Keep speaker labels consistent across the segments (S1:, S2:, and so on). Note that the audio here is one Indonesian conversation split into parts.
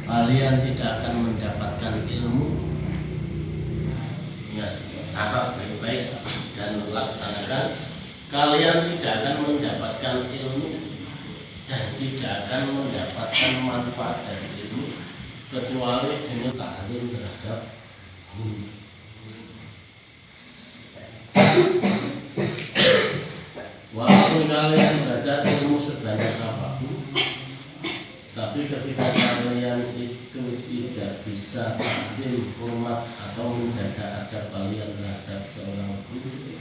S1: kalian tidak akan mendapatkan ilmu. Ingat, catat baik-baik dan laksanakan. Kalian tidak akan mendapatkan ilmu dan tidak akan mendapatkan manfaat dari ilmu kecuali dengan ta'lim terhadap guru. Walaupun kalian belajar ilmu sebanyak apapun, tapi ketika kalian itu tidak bisa taklim, hormat atau menjaga adab kalian terhadap seorang guru,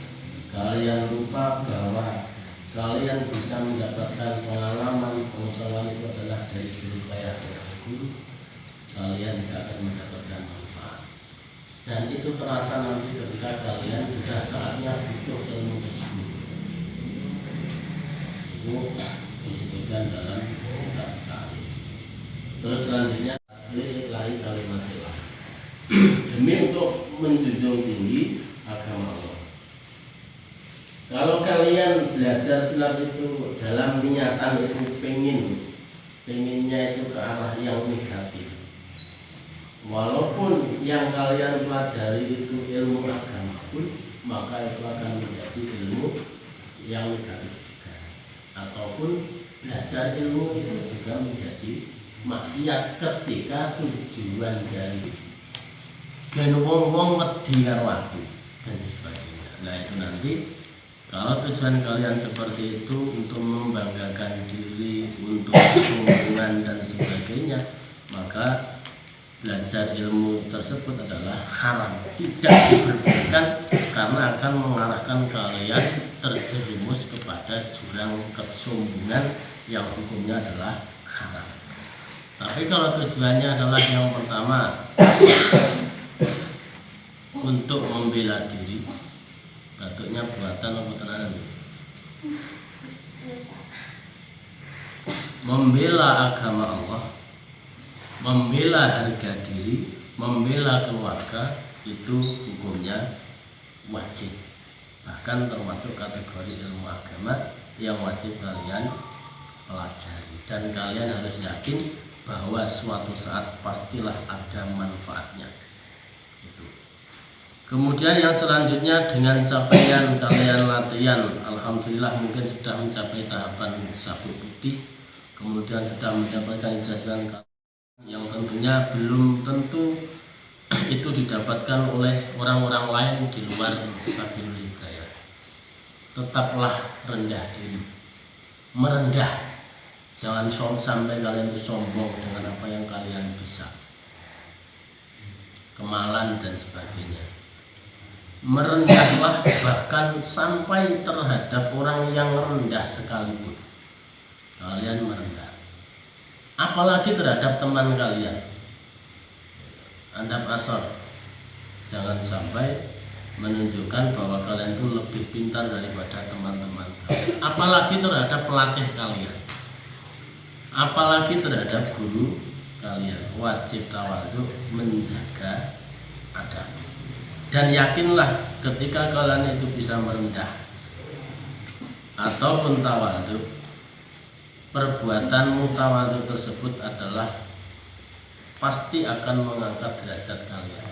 S1: kalian lupa bahwa kalian bisa mendapatkan pengalaman itu adalah dari jerih payah seorang guru, kalian tidak akan mendapatkan manfaat. Dan itu terasa nanti ketika kalian sudah saatnya butuh ilmu tersebut. Itu disebutkan dalam kitab ta'lim. Terus selanjutnya lain kalimatillah. Demi untuk menjunjung tinggi agama Allah. Kalau kalian belajar silat itu dalam niatan itu pengennya itu ke arah yang negatif, walaupun yang kalian pelajari itu ilmu agama pun, maka itu akan menjadi ilmu yang negatif juga. Ataupun belajar ilmu itu juga menjadi maksiat ketika tujuan dari dan wong-wong wedi karo aku dan sebagainya. Nah itu nanti kalau tujuan kalian seperti itu untuk membanggakan diri, untuk kesombongan dan sebagainya, maka belajar ilmu tersebut adalah haram, tidak diperbolehkan karena akan mengarahkan kalian terjerumus kepada jurang kesombongan yang hukumnya adalah haram. Tapi kalau tujuannya adalah yang pertama untuk membela diri, batuknya buatan apa tenanan? Membela agama Allah, membela harga diri, membela keluarga, itu hukumnya wajib. Bahkan termasuk kategori ilmu agama yang wajib kalian pelajari. Dan kalian harus yakin bahwa suatu saat pastilah ada manfaatnya. Kemudian yang selanjutnya dengan capaian kalian latihan, alhamdulillah mungkin sudah mencapai tahapan sabuk putih, kemudian sudah mendapatkan ijazah yang tentunya belum tentu itu didapatkan oleh orang-orang lain di luar sabil hidayah. Tetaplah rendah diri, merendah, jangan sampai kalian itu sombong dengan apa yang kalian bisa, kemalan dan sebagainya. Merendahlah bahkan sampai terhadap orang yang rendah sekalipun kalian merendah, apalagi terhadap teman kalian. Andap asor, jangan sampai menunjukkan bahwa kalian itu lebih pintar daripada teman-teman kalian, apalagi terhadap pelatih kalian, apalagi terhadap guru kalian. Wajib tawadhu, menjaga adab. Dan yakinlah ketika kalian itu bisa merendah ataupun tawadhu, perbuatan tawadhu tersebut adalah pasti akan mengangkat derajat kalian.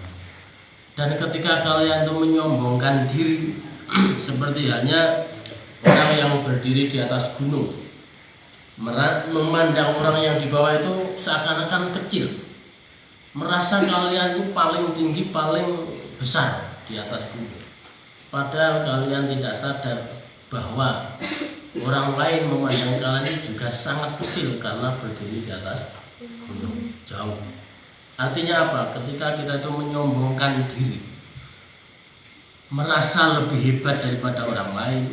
S1: Dan ketika kalian itu menyombongkan diri seperti halnya orang yang berdiri di atas gunung, memandang orang yang di bawah itu seakan-akan kecil, merasa kalian itu paling tinggi, paling besar di atas gunung, padahal kalian tidak sadar bahwa orang lain memandang kalian juga sangat kecil karena berdiri di atas gunung jauh. Artinya apa? Ketika kita itu menyombongkan diri, merasa lebih hebat daripada orang lain,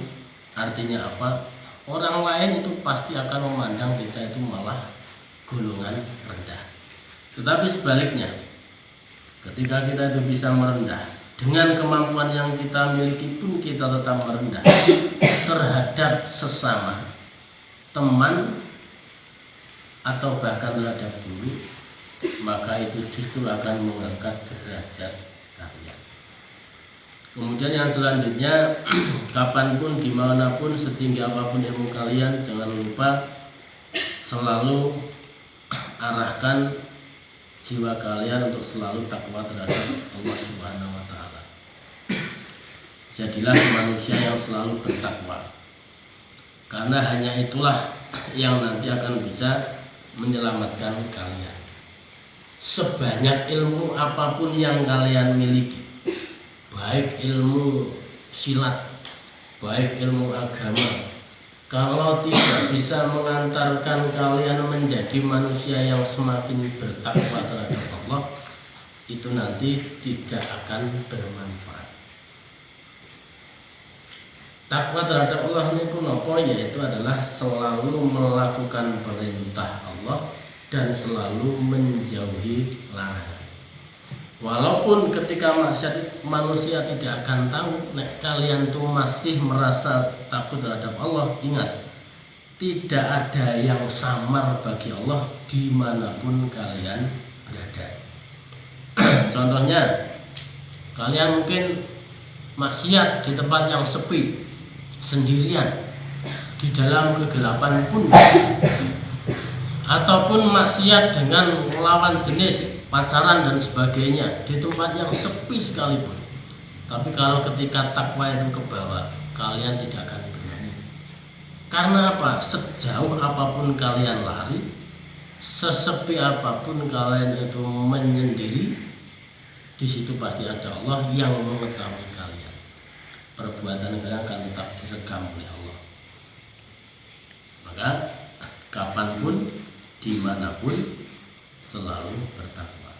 S1: artinya apa? Orang lain itu pasti akan memandang kita itu malah golongan rendah. Tetapi sebaliknya, ketika kita itu bisa merendah, dengan kemampuan yang kita miliki pun kita tetap merendah terhadap sesama, teman, atau bahkan terhadap guru, maka itu justru akan mengangkat derajat kalian. Kemudian yang selanjutnya, kapanpun, dimanapun, setinggi apapun ilmu kalian, jangan lupa selalu arahkan jiwa kalian untuk selalu takwa terhadap Allah Subhanahu wa taala. Jadilah manusia yang selalu bertakwa. Karena hanya itulah yang nanti akan bisa menyelamatkan kalian. Sebanyak ilmu apapun yang kalian miliki, baik ilmu silat, baik ilmu agama, kalau tidak bisa mengantarkan kalian menjadi manusia yang semakin bertakwa terhadap Allah, itu nanti tidak akan bermanfaat. Takwa terhadap Allah ini apa? Yaitu adalah selalu melakukan perintah Allah dan selalu menjauhi larangan. Walaupun ketika manusia tidak akan tahu, kalian tuh masih merasa takut terhadap Allah, ingat, tidak ada yang samar bagi Allah dimanapun kalian berada. Contohnya, kalian mungkin maksiat di tempat yang sepi, sendirian, di dalam kegelapan pun, ataupun maksiat dengan lawan jenis, pacaran dan sebagainya di tempat yang sepi sekalipun. Tapi kalau ketika takwa itu ke bawah, kalian tidak akan berani. Karena apa? Sejauh apapun kalian lari, sesepi apapun kalian itu menyendiri, di situ pasti ada Allah yang mengetahui kalian. Perbuatan kalian akan tetap direkam oleh Allah. Maka kapanpun, dimanapun, selalu bertakwa.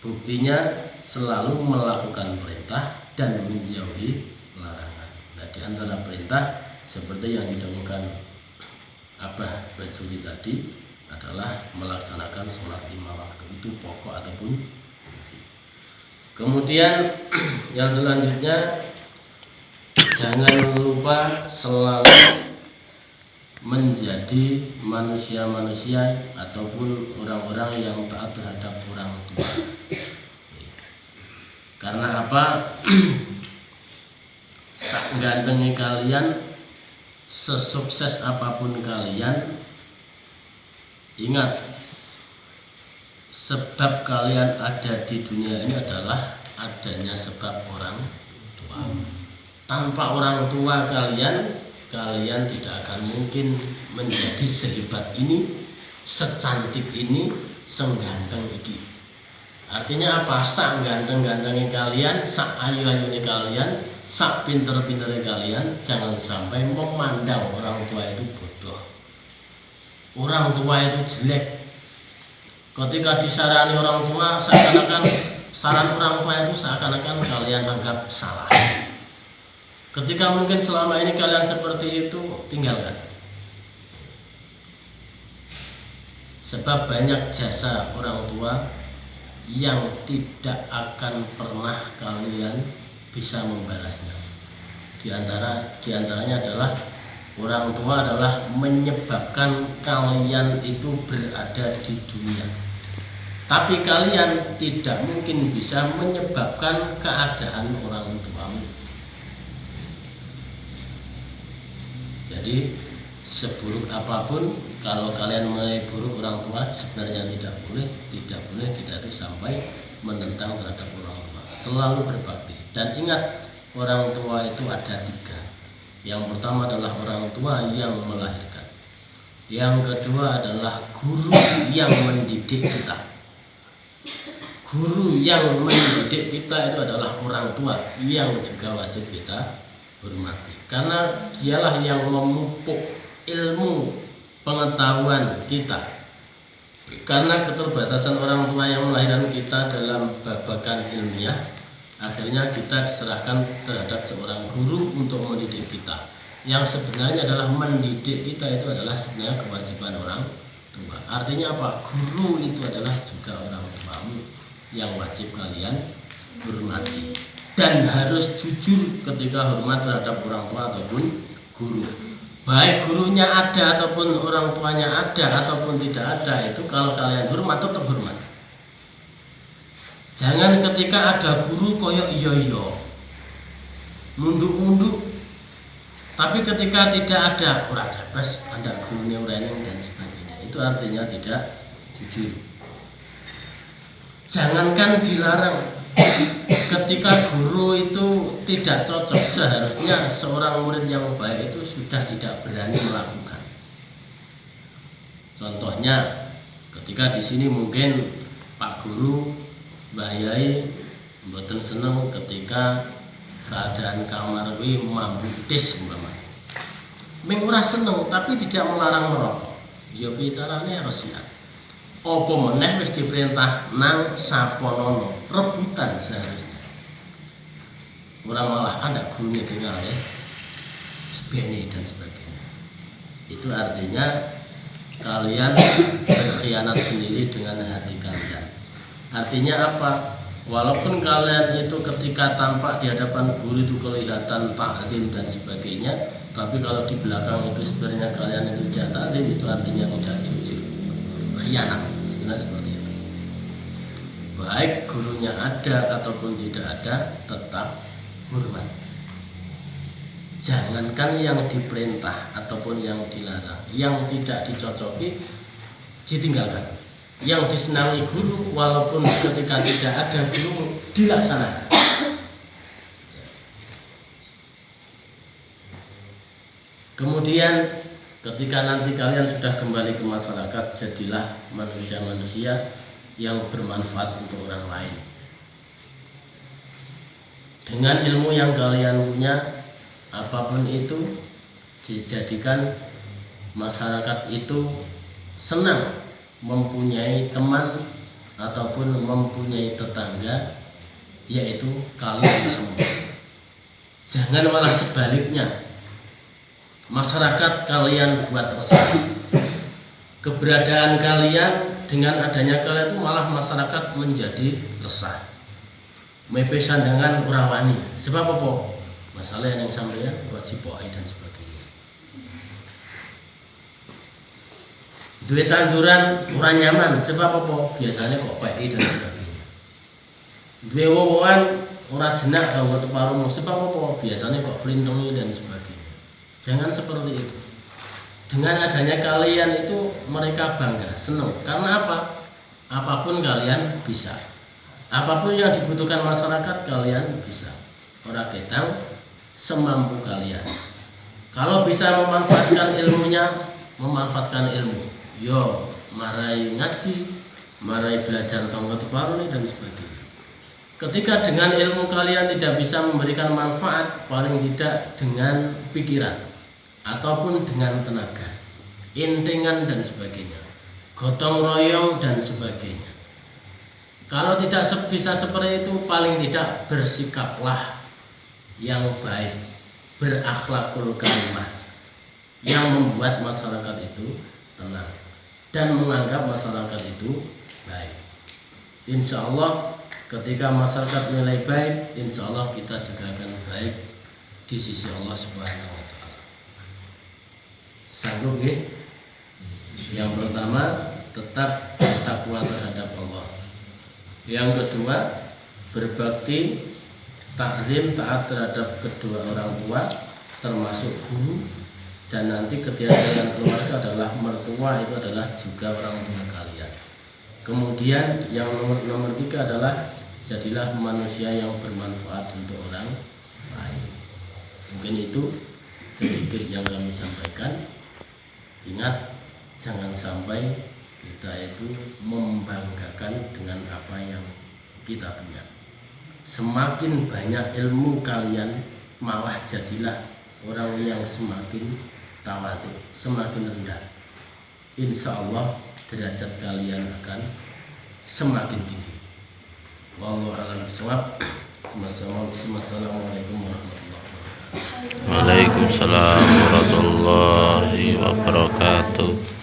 S1: Buktinya selalu melakukan perintah dan menjauhi larangan. Nah, di antara perintah seperti yang didahulukan Abah Bajuli tadi adalah melaksanakan sholat 5 waktu, itu pokok ataupun kunci. Kemudian yang selanjutnya, jangan lupa selalu menjadi manusia-manusia ataupun orang-orang yang taat terhadap orang tua. Karena apa? Sak gandengi kalian, sesukses apapun kalian, ingat, sebab kalian ada di dunia ini adalah adanya sebab orang tua. Tanpa orang tua kalian tidak akan mungkin menjadi sehebat ini, secantik ini, sengganteng ini. Artinya apa? Sak ganteng-gantengnya kalian, sak ayu-ayunya kalian, sak pinter-pinternya kalian, jangan sampai memandang orang tua itu bodoh, orang tua itu jelek. Ketika disarani orang tua, seakan-akan saran orang tua itu seakan-akan kalian anggap salah. Ketika mungkin selama ini kalian seperti itu, tinggalkan. Sebab banyak jasa orang tua yang tidak akan pernah kalian bisa membalasnya. Di antaranya adalah orang tua adalah menyebabkan kalian itu berada di dunia. Tapi kalian tidak mungkin bisa menyebabkan keadaan orang tuamu. Jadi seburuk apapun, kalau kalian mulai buruk orang tua, sebenarnya tidak boleh kita itu sampai menentang terhadap orang tua. Selalu berbakti. Dan ingat, orang tua itu ada 3. Yang pertama adalah orang tua yang melahirkan. Yang kedua adalah guru yang mendidik kita. Guru yang mendidik kita itu adalah orang tua yang juga wajib kita hormati. Karena dialah yang memupuk ilmu pengetahuan kita. Karena keterbatasan orang tua yang melahirkan kita dalam babakan ilmiah, akhirnya kita diserahkan terhadap seorang guru untuk mendidik kita. Yang sebenarnya adalah mendidik kita itu adalah sebenarnya kewajiban orang tua. Artinya apa? Guru itu adalah juga orang tuamu yang wajib kalian hormati. Dan harus jujur ketika hormat terhadap orang tua ataupun guru. Baik gurunya ada ataupun orang tuanya ada ataupun tidak ada, itu kalau kalian hormat tetap hormat. Jangan ketika ada guru koyok iyo munduk-munduk, tapi ketika tidak ada ora jabas, ada gurunya ora eneng dan sebagainya. Itu artinya tidak jujur. Jangankan dilarang, ketika guru itu tidak cocok, seharusnya seorang murid yang baik itu sudah tidak berani melakukan. Contohnya, ketika di sini mungkin Pak Guru, Mbah Yai mboten seneng ketika keadaan kamar kuwi mambu tis umpamanya. Ming ora seneng tapi tidak melarang merokok. Ya bicarane harus siap. Apa meneh wis diperintah nang saponono, rebutan seharusnya. Ora malah ada gurunya tinggal ya. Sebene dan sebagainya. Itu artinya kalian berkhianat sendiri dengan hati kalian. Artinya apa? Walaupun kalian itu ketika tampak di hadapan guru itu kelihatan ta'zim dan sebagainya, tapi kalau di belakang itu sebenarnya kalian itu tidak ta'zim, itu artinya tidak jujur, khianat. Nah, seperti itu. Baik gurunya ada ataupun tidak ada, tetap hormat. Jangankan yang diperintah ataupun yang dilarang, yang tidak dicocoki ditinggalkan. Yang disenangi guru walaupun ketika tidak ada guru dilaksanakan. Kemudian ketika nanti kalian sudah kembali ke masyarakat, jadilah manusia-manusia yang bermanfaat untuk orang lain. Dengan ilmu yang kalian punya, apapun itu, dijadikan masyarakat itu senang mempunyai teman ataupun mempunyai tetangga, yaitu kalian semua. Jangan malah sebaliknya, masyarakat kalian buat resah. Keberadaan kalian dengan adanya kalian itu malah masyarakat menjadi resah. Mepe sandangan ora wani. Sebab apa? Masalah yang sampeyan wajib poai dan sebagainya. Duit tanduran ora nyaman, sebab apa? Biasanya kok PI dan sebagainya. Duwe wowoan ora jenak dawa teparumu, sebab apa? Biasanya kok pelindungi dan sebagainya. Jangan seperti itu. Dengan adanya kalian itu mereka bangga, senang. Karena apa? Apapun kalian bisa. Apapun yang dibutuhkan masyarakat kalian bisa. Ora ketang semampu kalian. Kalau bisa memanfaatkan ilmunya, memanfaatkan ilmu. Yo, marai ngaji, marai belajar tonggo teparune dan sebagainya. Ketika dengan ilmu kalian tidak bisa memberikan manfaat, paling tidak dengan pikiran ataupun dengan tenaga, intingan dan sebagainya, gotong royong dan sebagainya. Kalau tidak bisa seperti itu, paling tidak bersikaplah yang baik, berakhlakul karimah, yang membuat masyarakat itu tenang dan menganggap masyarakat itu baik. Insya Allah ketika masyarakat nilai baik, insya Allah kita juga akan baik di sisi Allah Subhanahu wa Ta'ala. Sanggup ya? Yang pertama, tetap bertakwa terhadap Allah. Yang kedua, berbakti, takzim, taat terhadap kedua orang tua, termasuk guru. Dan nanti ketika kalian keluarga adalah mertua, itu adalah juga orang tua kalian. Kemudian yang nomor 3 adalah jadilah manusia yang bermanfaat untuk orang lain. Mungkin itu sedikit yang kami sampaikan. Ingat, jangan sampai kita itu membanggakan dengan apa yang kita punya. Semakin banyak ilmu kalian, malah jadilah orang yang semakin tawadhu, semakin rendah. Insya Allah derajat kalian akan semakin tinggi. Wallahu a'lam bishawab. Wassalamualaikum warahmatullahi wabarakatuh.
S2: Waalaikumsalam warahmatullahi wabarakatuh.